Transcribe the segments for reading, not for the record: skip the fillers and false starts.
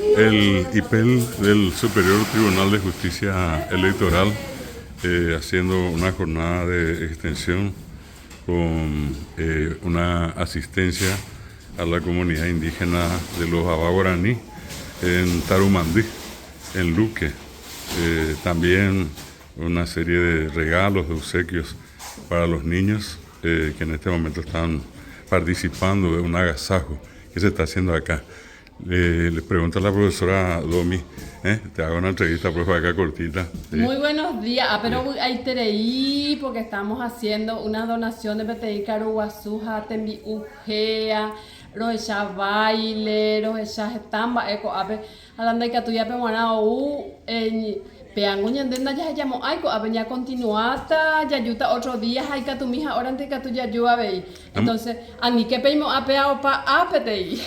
El IPEL del Superior Tribunal de Justicia Electoral haciendo una jornada de extensión con una asistencia a la comunidad indígena de los Abá Guaraní en Tarumandí, en Luque. También una serie de regalos, de obsequios para los niños que en este momento están participando de un agasajo que se está haciendo acá. Le pregunto a la profesora Domi, te hago una entrevista, profe, acá cortita. ¿Sí? Muy buenos días, pero ahí tereí porque estamos haciendo una donación de PTI Caruguazúja, Tembi Ugea, Roecha Baile, Roecha Estamba, Eco Ape, hablando de que tú ya pemonao, Peango ñandenda ya llamo aiko aveña continuata ya yuta otro día hay que tu mija ahora antes que tu ya yo abei entonces ani que peimo apeao pa apetei.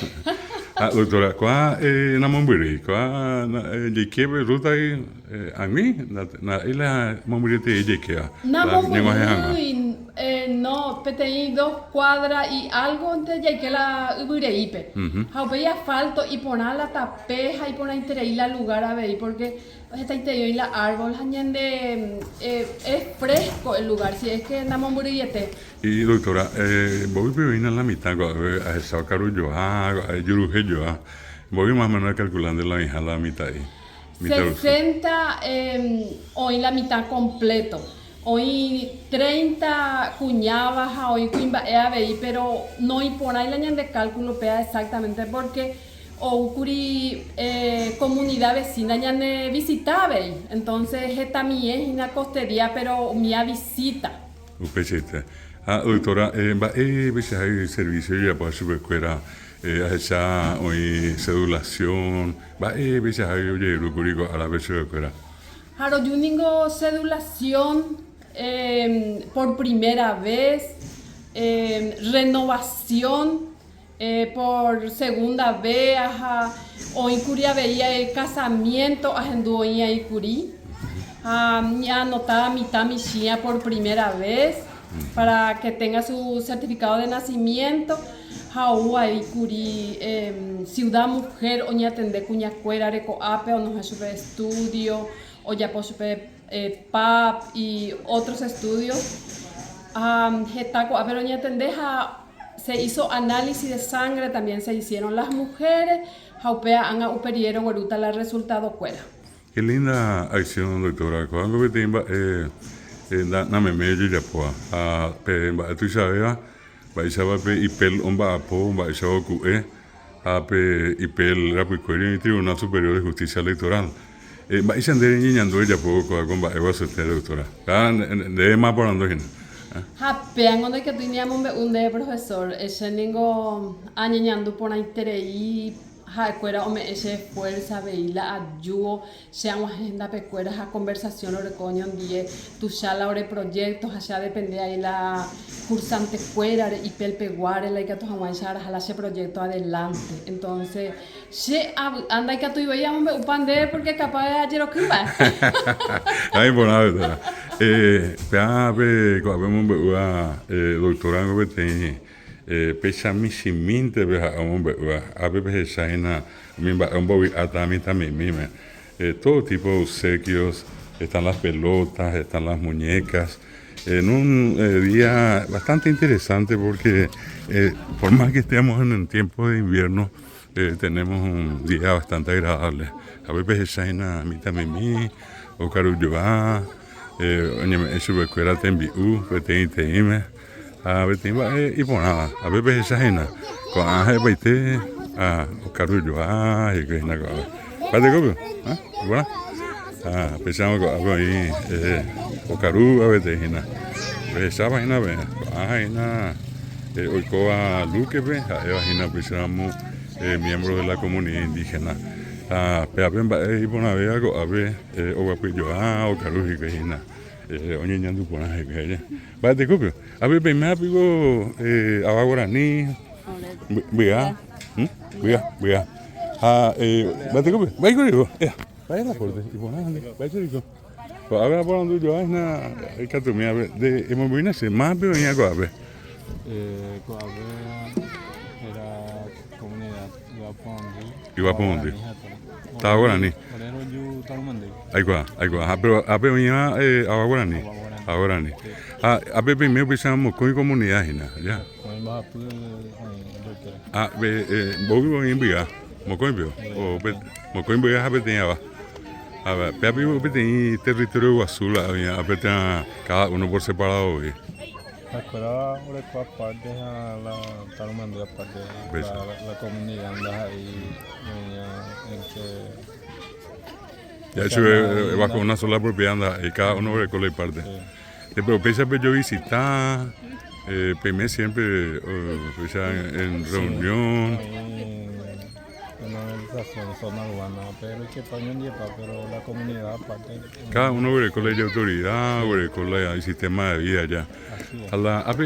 Doctora, ¿cuál namombiri? ¿Cuál jequebe ruta ahí angmi? Na ila mombiri te jequea. Namombiri no PTI 2 cuadras y algo antes ya que la ubireipe. Haupei asfalto y poner la tapeja y poner interei la lugar abei porque está interior y la árbol es fresco el lugar, si es que andamos muriete. Y doctora, voy a vivir en la mitad, a esa carulloa, a yurujeyoa, voy más o menos calculando la hija la mitad ahí. 60 hoy la mitad completo. Hoy 30 cuñabas, hoy cuimba pero no y por ahí la ñan de cálculo pea exactamente porque o curi comunidad vecina ya ne visitaba entonces esta mi es una costería pero mi visita upechete doctora veces hay servicio ya para su escuela esa hoy cedulación veces hay oye curico a la vez de escuela haro yuningo cedulación por primera vez renovación por segunda vez, hoy Curia veía el casamiento, agendó en Icuri, ya anotada mitad michia por primera vez para que tenga su certificado de nacimiento. Haua Icuri, ciudad mujer, oña tende cuña cuera, reco ape, o no es estudio, o ya por PAP y otros estudios. Getaco, a ver, oña tendeja. Se hizo análisis de sangre, también se hicieron las mujeres, jaupea anga uperiero guaruta la resultado cuera. Qué linda acción, doctora. Cuando que timba na memeyo ya poa. Pe tu sabea, ba isaba pe ipel omba apo, ba isaba ku pe ipel rapicorio y Tribunal Superior de Justicia Electoral. Ba isandere ñando ya poco con ba eva usted, doctora. De más por ando Hapean donde que teníamos un de profesor, ese ningo añeñando por ahí terei, cuera ome ese fuerza veila ayudo, sea una agenda pecuera a conversación o recoño en die, tu sala ore proyectos, allá depende ahí la cursante fuera y pelpeguare la que tu hawanchara a ese proyecto adelante. Entonces, se anda que tu iba un pande porque capaz de ayer o que va. Ay, por nada. Pe vemos doctora ngo bete pecha mishiminte be be shaina mimba ombo atami tamimi todo tipo de obsequios, están las pelotas, están las muñecas en un día bastante interesante porque por más que estemos en el tiempo de invierno tenemos un día bastante agradable. A veces shaina mitamimi o carulloa eso escuela tembi teime a ver y por nada a veces esa jena con aje baite o carullo y que na pate copio bueno pensamos que algo ahí o caru a veces jena pues esa vaina ve ajena hoy coa luque ve a pensamos miembros de la comunidad indígena pero y por una vez algo a ver o guapillo o caru y que jena oye ñando por ahí que ella va de copio a ver me apigo Abá Guaraní vea va de copio va conmigo vaya la puerta y por ahí va chico pues ahora por donde yo es na el que tú me de hemos venido hace más pero ni algo a ver Coabe era comunidad iba por dónde Estaba guaraní. Orero yu Tarumandí. Ahí va. Pero ape venía agua guaraní. Agua guaraní. Ape primero pensamos con comunidad, ya. Con baja pu Vos vivo en Viga, Mocoimbio, o Mocoimbio ya tenía va. A ver, pero vivo en territorio azul, había cada uno por separado. La escuela Oreco aparte a la Tarumandí aparte la comunidad anda ahí en que Ya hecho va con una sola propiedad y cada uno recoge parte. Pero pese a que yo visitar, primero siempre en reunión. En organización zona urbana, pero que pañón lleva, pero la comunidad aparte. Cada uno recoge la autoridad, recoge el sistema de vida ya. Así es.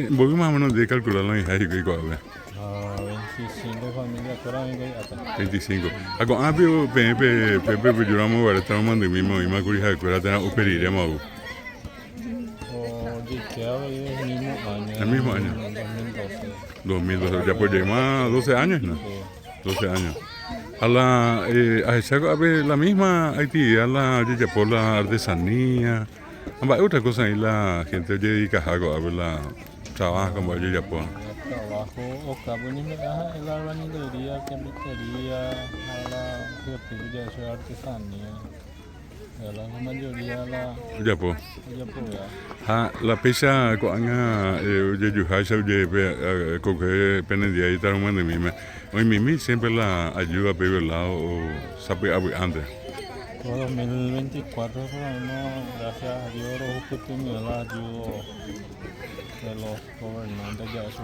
Vos más o menos de calcularlo en Jairo y 25 familias, pero acá. 25. Pero Pepe, lloramos para estar mandando mismo y más curiosa de cuera tener operiremos. El mismo año. 2012. Ya pues llevamos 12 años, ¿no? 12 años. A la misma actividad, por la artesanía. Otra cosa ahí la gente dedica a la trabaja como ella por. Trabajo o cabo ni me da la albañilería, carpintería, la república de artesanía. La mayoría Ya pues. La pecha coanga oye yuhasha oye coge penendía y tal un de mí. Hoy mimi siempre la ayuda a pedir lado o sabe antes. Todo 2024 gracias a Dios los oportunidades la ayuda de los gobernantes ya eso.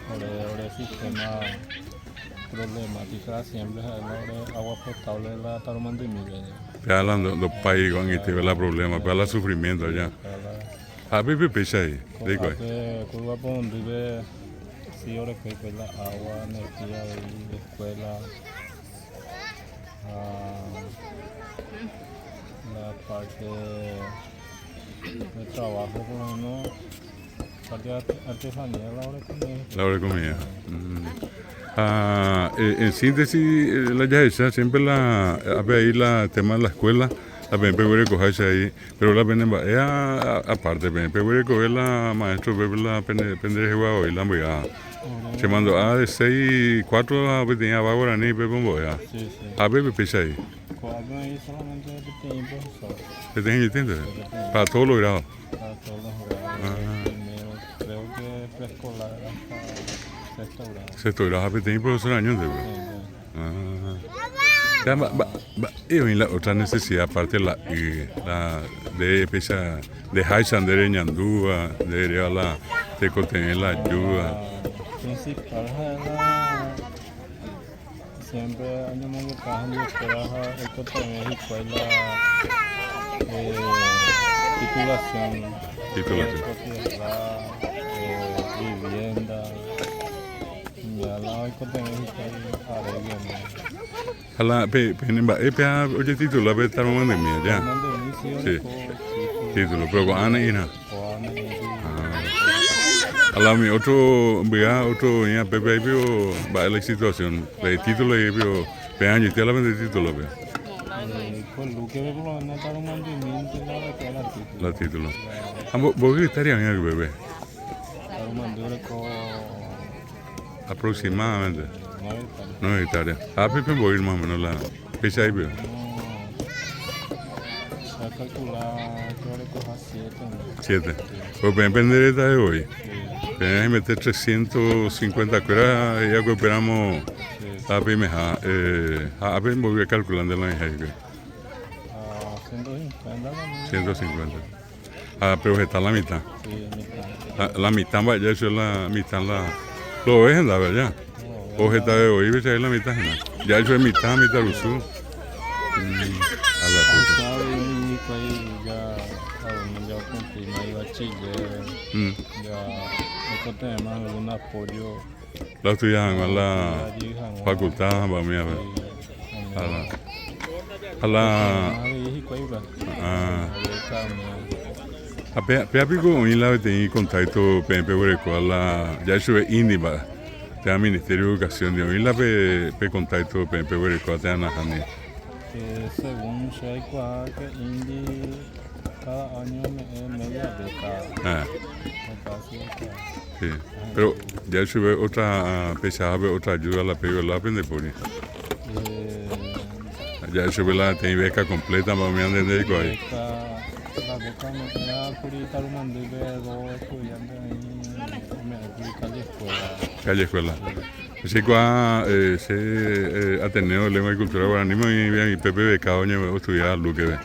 Ahora el sistema problemática siempre es agua potable la Tarumandí. Ya hablando los países con este la problema, para el sufrimiento allá. A ver, pesa ahí. Digo ahí. Curva por donde vive, sí, ahora que hay la agua, energía de escuela, la parte de trabajo, por lo menos, parte de artesanía, la hora de comida. La hora de comida. En síntesis, la ya siempre ahí la tema de la escuela, la PNP voy a cogerse ahí, pero la PNP aparte, PNP voy a coger la maestro, la PNP hoy, la voy a. Se mandó de 6, 4 a tenía ahora ni Pepe voy a. Sí. A Pepe pesa ahí. Cuando ahí solamente pequeño profesor. ¿Pequeño entiendes? Para todos los grados. Para todos los grados. Creo que preescolar hasta sexto grado. Sexto grado, pequeño profesor años de y la otra necesidad aparte de pesa de Haisan de Ñandúa, de la de contener la ayuda. Principal era siempre año más de trabajo y esperaba el contener escuela titulación. Propiedad, vivienda. Ya la hay contener oye título, a estar momento de mía ya. Sí. Título, pero con Ana y nada. Mi otro ya Pepe ahí vio va la situación. El título ahí vio año y te hablan de título ve. Pues lo que veo no está un mantenimiento La título. ¿Vos estarían en el bebé? Aproximadamente. 9 hectáreas. Pepe voy a ir más o menos la pesa ahí veo. Se ha calculado que ahora coja 7. Pues depende de hoy. Tenés que meter 350 cueras ya que operamos a Pimeja. A ver, voy a calculando la hija. 150. Pero está la mitad. La mitad, vaya, eso es la mitad. Lo ves, la verdad. O está de hoy, ves ahí la mitad. Ya eso es mitad del sur. A la puta. Ya cumplí, iba a Chile. Ya tenemos algún apoyo. La estudiaban con la facultad, para mí, a pico y la tenía contacto PNP ya eso es índiba te da Ministerio de Educación de hoy la pe contacto pe verico te ana hani. Según Sheikwa, que Indy cada año me media beca. Ah, Casi beca. sí. Pero ya sube otra pesada otra ayuda la pego la pende por ahí. Ya sube la tiene beca completa para me anden de ahí. La beca me da por ahí tal mando dos estudiantes ahí me aplica la escuela. Calle Escuela. Así que se Ateneo de Lengua y Cultura Guaraní y Pepe becado año estudiar lo que ve.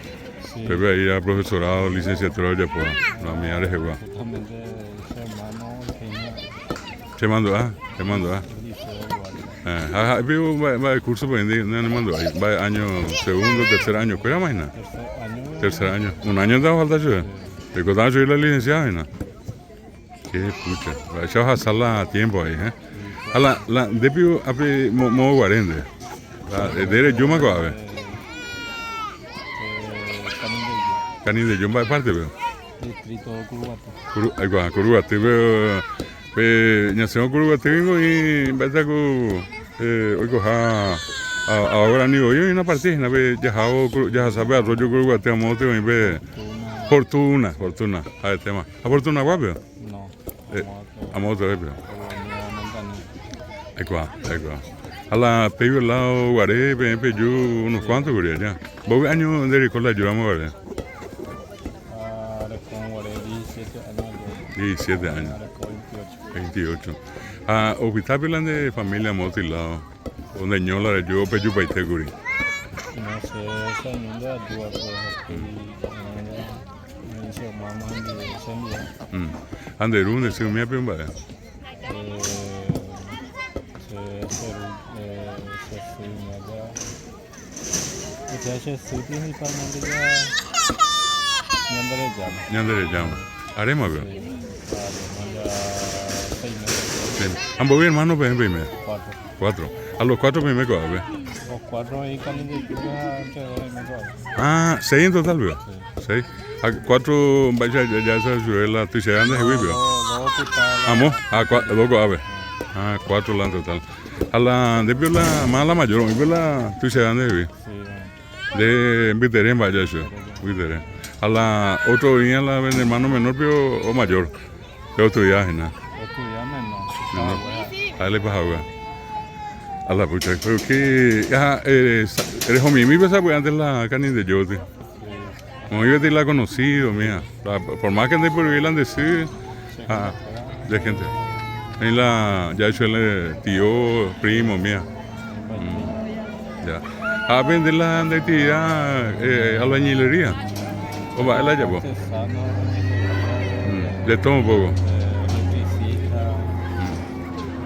Sí. Pepe ahí era profesorado, licenciatura ya pues la mía de Jehová. Justamente ese hermano tenía Te mando el liceo igual. vivo va el curso pues no mando ahí, va año segundo, tercer año, ¿cuál más nada? Tercer año. Un año andaba falta yo. Te contaba yo la licenciada, ¿no? Qué pucha. Ya vas a hacerla a tiempo ahí, ¿eh? La depiu ape mo guarende. La de Yuma ko ave. Canin de Yuma parte veo. Distrito Curuguaté. Curuguaté veo. Nació Curuguaté vengo y basta ko hoy coja ahora ni hoy una partida, na ve ya sabe arroyo Curuguaté a moto y ve fortuna. A ver tema. ¿A fortuna guapo? No. A moto ve. Colonia Ecco. A la peyo lado guaré, yo unos cuantos guaré ya. ¿Vos años de escuela ayudamos guaré? Ahora con guaré 17 años. 17 años. Ahora con 28. Hospital plan de familia motilado. Donde ñola de yo peyo paite guri. No sé, esa mundo ayuda pues me dice mamá de Semilla. Anderun se me apio vaya. Se principalmente ya Ñandere llama. Haremos veo. ya 6 meses. Ambos bien hermanos ven primero. 4. 4. A los 4 primeros que ver. Los 4 ahí camino de Cuba Ah, 6 en total veo. 6. A 4 ya se sube la tuya de Huibio. Amo, a 4 loco ave. 4 la en total. A la de la mala mayor, y la tuya de Huibio. De Viterén vaya eso. Viterén. A la otro día la ven hermano menor o mayor. Pero otro viaje nada. Menor. A él le pasa agua. A la pucha, pero que eres homie, mi pesa pues antes la canin de yote. Como yo te la conocido, mía. Por más que ande por vivir de sí, de gente. Ahí la ya hecho el tío, primo, mía. Ya. A vender la actividad albañilería. O va el allá, pues. De todo un poco.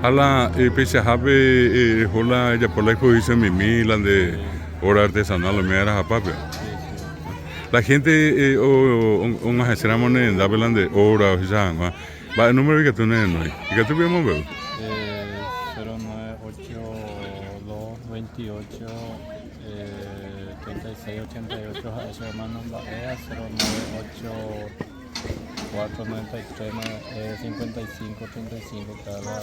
A la pese a hola ya por la exposición mimi la de hora artesanal me era papel. La gente un agenciamos en Daveland de hora o sea, va el número que tú no es. ¿Y que tú vemos veo? 098 3688 a ese hermano la EA 098 493 55 35 cada.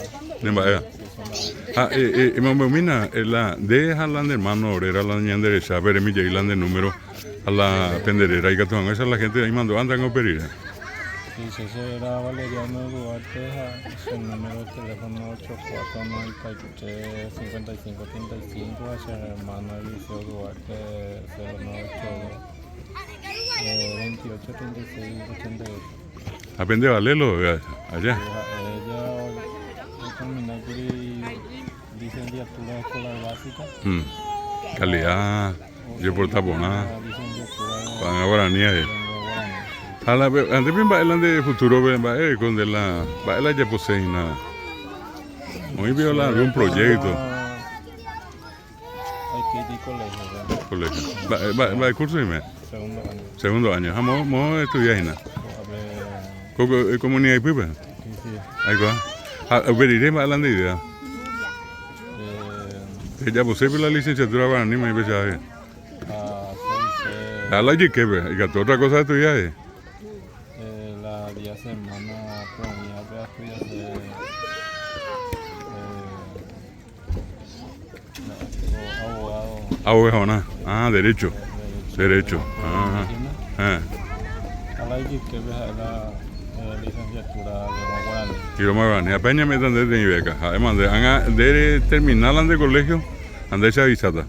Mina, la de Haland hermano obrera la niña derecha, ver mi Jailand de número a la penderera y que tú esa la gente ahí mandó andan a operar. Sí, ese era Valeriano Duarte, el número de teléfono 8493 55 35, ese hermano Eliseo Duarte 098 28 36 88. Aprende a valerlo allá. Ella terminó con licenciatura de escuela básica. Calidad, yo por taponada. Licenciatura Para ahora ni ahí. en A la antes bien bailan de futuro va con de la baila ya posee nada. Hoy veo algún proyecto. Hay que ir a colegio. Colegio. Va el curso y me. Segundo año. Vamos a estudiar nada. A Comunidad y pipa. sí. Ahí va. Veriré más la idea. Ya posee la licenciatura para ni me empezar. A la que ve, y que otra cosa de estudiar. La día semana pues ya voy a estudiar Abogado, ah, derecho. Derecho. Ah, ah. Ala y que ves la licenciatura de Guarani. Y lo más grande, apenas me dan desde mi beca. Además, de terminar de colegio, andar esa visata.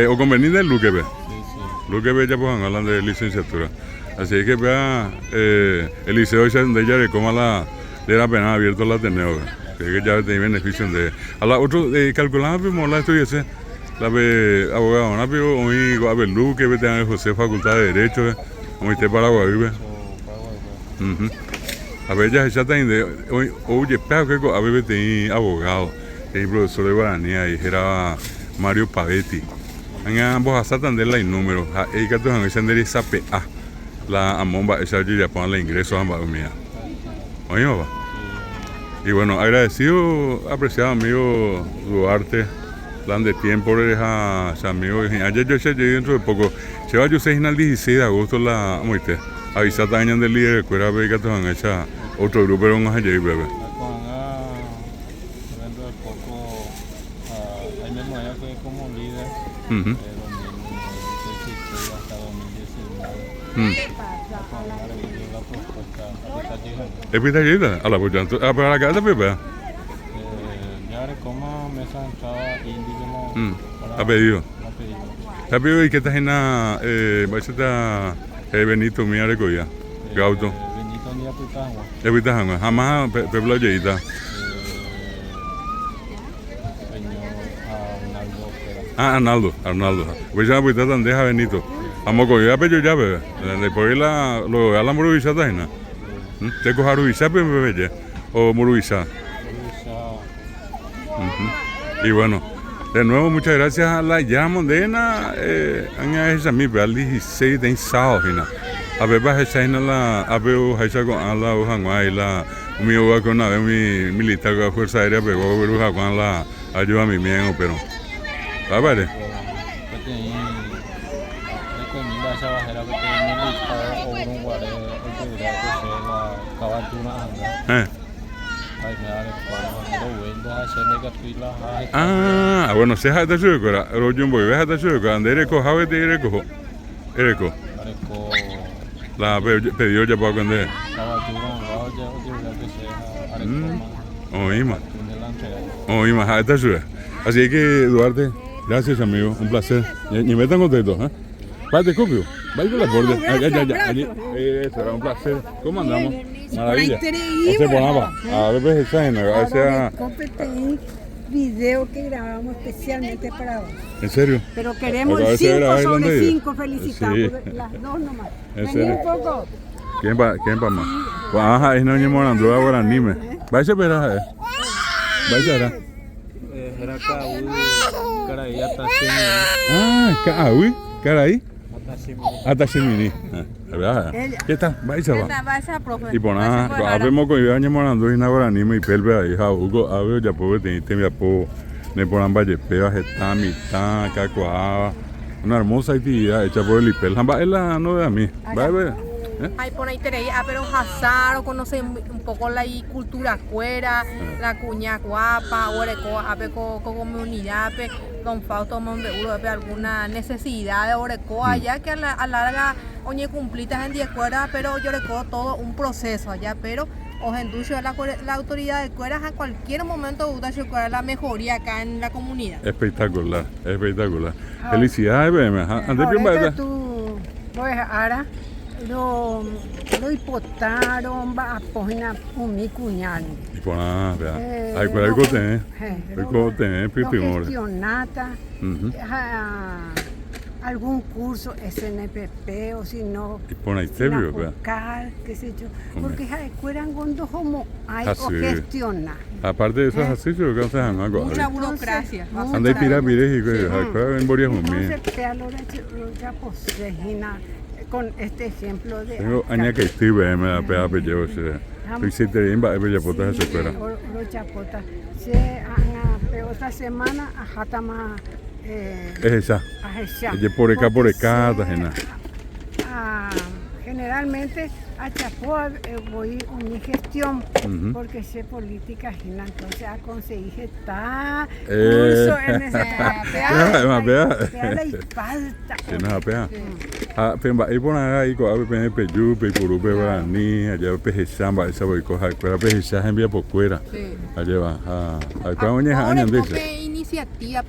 O convenir del Luquebe. Sí, sí. Luquebe ya pues hablan de licenciatura. Así que vea, el liceo ya de ella como de la pena abierto la Ateneo. Que ya tiene beneficio de. A la otro, calculamos, pues, la estudiase. La ve abogado, ¿no? Pero hoy a ver Luquebe, tenga José Facultad de Derecho, hoy te Paraguay, vive. A ver, ya está de hoy, oye, pero que a ver, tenía abogado, tenía profesor de Guaraní, y era Mario Pavetti. En ambos hasta de la número, hay que tomar esa de esa PA, la amomba, esa ya ponen el ingreso a ambas mías. Oye, papá. Y bueno, agradecido, apreciado amigo Duarte, plan de tiempo, a amigo. Ayer yo llegué dentro de poco, se va a 16 de agosto la muerte. Avisa también del líder de escuela que te van a echar otro grupo, pero no hay que ir, bebé. Dentro de poco, ahí mismo ya fue como líder de 2016 hasta 2019. La propuesta ¿Es pita llega? A la pucha, para la casa, bebé. ya como mesa entrada indígena. Ha pedido. Ha pedido. Ha pedido y que estás en la. Va a Benito Miareco ya. Gauto. Benito ni apitangua. Es pita, jamás pebla lleita. Arnaldo. Pues ya pues tan deja Benito. Vamos con ya pero ya bebé. Después lo la Murubisa taina. Te cojaru Isa bebé ya. O Murubisa. Y bueno, de nuevo muchas gracias a la Yamondena, a esa mi al 16 de sábado fina. A ver va esa la a ver esa con la hojangua la mi hoga con una mi militar con la fuerza aérea pegó ver con la ayuda a mi miembro pero va vale. Bueno, se ha hecho yo creo, Roger Boy, ¿ves hasta yo creo? Andereco, Javier de Ereco, Ereco. La pedió ya para cuando. Oíma, hasta yo. Así que Duarte, gracias amigo, un placer. Ni me tan contento, ¿eh? Pate copio, vaya con la borde. Allí, será un placer. ¿Cómo andamos? Maravilla. Este programa, a ver, esa en la video que grabamos especialmente para vos. ¿En serio? Pero queremos 5 sobre 5, felicitamos. Sí. Las dos nomás. Vení un poco. ¿Quién va más? Pues ajá, es no ñemo andro ahora anime. Vaya a Vaya. Era caray hasta caray, caray. Hasta Simini. ¿Qué tal? Vaya va. Y por nada, habemos con Iván Morando y ahora anime y pelve ahí, Hugo, a ver ya puedo tener mi apoyo. Me ponen valle pega, está mitad, cacoa. Una hermosa actividad hecha por el IPEL. Es la no de a mí. Hay por ahí tenéis, pero Hazar, o conoce un poco la cultura cuera, la cuña guapa, oreco, apeco comunidad, don Fausto Monbeuro, alguna necesidad de oreco allá que a la larga, oye, cumplitas en 10 cueras, pero yo recuerdo todo un proceso allá, pero os endulce la autoridad de cueras a cualquier momento de la mejoría acá en la comunidad. Espectacular. Felicidades, bebé. Ahora tú, pues ahora. Lo hipotaron va a poner un mi cuñado. Y por nada, hay por algo te gestionata, algún curso SNPP o si no, qué sé yo, porque cueran cuando como hay o gestionar. Aparte de eso, así yo creo que mucha burocracia. Anda y pira y en Boria entonces, ya posegina con este ejemplo de tengo aña que estoy me da pega pellejo se si te bien va a ver potas se espera los chapotas se otra semana a Jatama es esa por acá tajena generalmente a Chapó voy una gestión Ujú. porque sé política, entonces a conseguir está curso en ese y falta. Tienes apea. Pemba, y por ahí, con ave pene peyu, pepuru, pebrani, allá pejechamba, esa voy coja, cuera pejecha en vía por cuera. Allá va. Acá oñe Ahora años dice. tope iniciativa,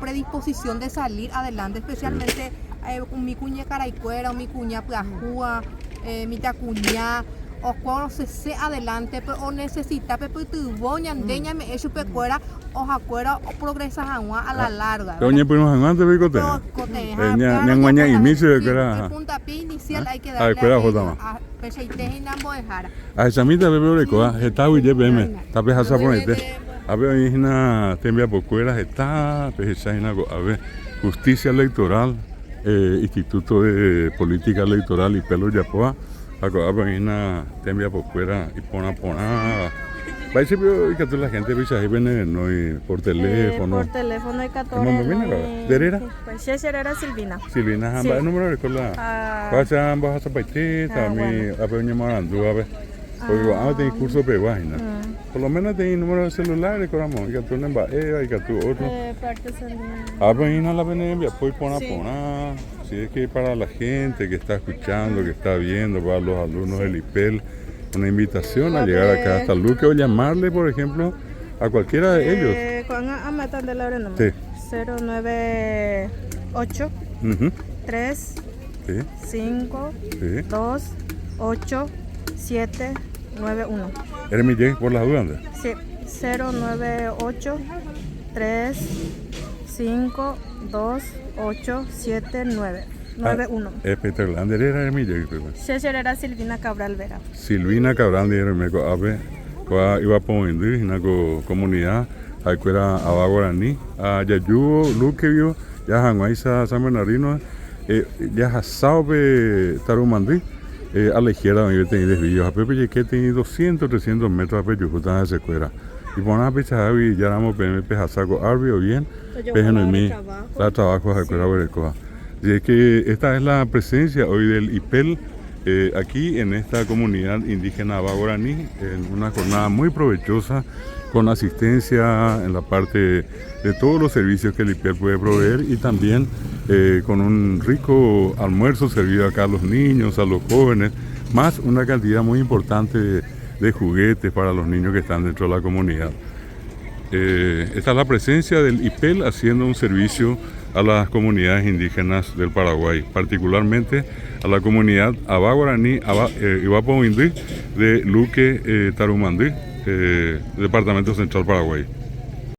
predisposición de salir adelante, especialmente mi cuña caraicuera, mi cuña plajúa, mi tacuña, o cuando se adelante, pero o necesita, pero tu boña, andeña, me hecho pecuera, o jacuera, o progresas a la larga. Oñe, pues nos antes ve cote. Ñanguaña y miso de cuera. El puntapié inicial hay que Cuera darle jodama. a peseite y nambo dejar. A esa mitad bebe recoa, está hoy de beme, está pejasa por este. A ver, hoy una tembia por cuera, está pejasa en algo, a ver, justicia electoral, Instituto de Política Electoral y Pelo Yapoa, a ver, una tembia por cuera y pona. Va a ser que toda la gente viene no por teléfono. Por teléfono hay 14. ¿Cómo viene acá? ¿De Herrera? Pues sí, era Silvina. Silvina, Sí. el número de cola. Vaya a bajar zapaitita, mi a ver, a ver. Porque tener curso de página. Por lo menos tener número de celular, corazón. Y que tú no vas y que tú otro. Parte Silvina. A ver, no la ven pues pona. Si es que para la gente que está escuchando, que está viendo, para los alumnos del IPEL, una invitación a llegar acá hasta Luque o llamarle, por ejemplo, a cualquiera de ellos. Con a metan de la Sí. 098 Ujú. 3 Sí, 5 sí. 2 8 7 9 1. ¿Eres mi Jay por las dudas? Sí, 098 3 5 2 8 7 9 91. Espectacular. ¿Eres mi Jay? César era Silvina Cabral Vera. Silvina Cabral de Remeco Ave, iba a poner en la comunidad, ahí era Aba Guaraní, a Yayubo, Luquevio, ya Janguaiza, San Bernardino, ya Saube Tarumandí, a la izquierda donde yo tenía desvíos, a Pepe que tenía 200, 300 metros a Pepe Justa de Secuera. Y por una fecha, ya éramos Pejasaco, Arbi o bien, Pejeno y mí, la trabajo de Secuera Berecoa. Y es que esta es la presencia hoy del IPEL aquí en esta comunidad indígena Aba Guaraní, en una jornada muy provechosa con asistencia en la parte de todos los servicios que el IPEL puede proveer y también con un rico almuerzo servido acá a los niños, a los jóvenes, más una cantidad muy importante de juguetes para los niños que están dentro de la comunidad. Esta es la presencia del IPEL haciendo un servicio a las comunidades indígenas del Paraguay, particularmente a la comunidad Aba Guaraní, Ibapo Indí de Luque, Tarumandí, Departamento Central Paraguay.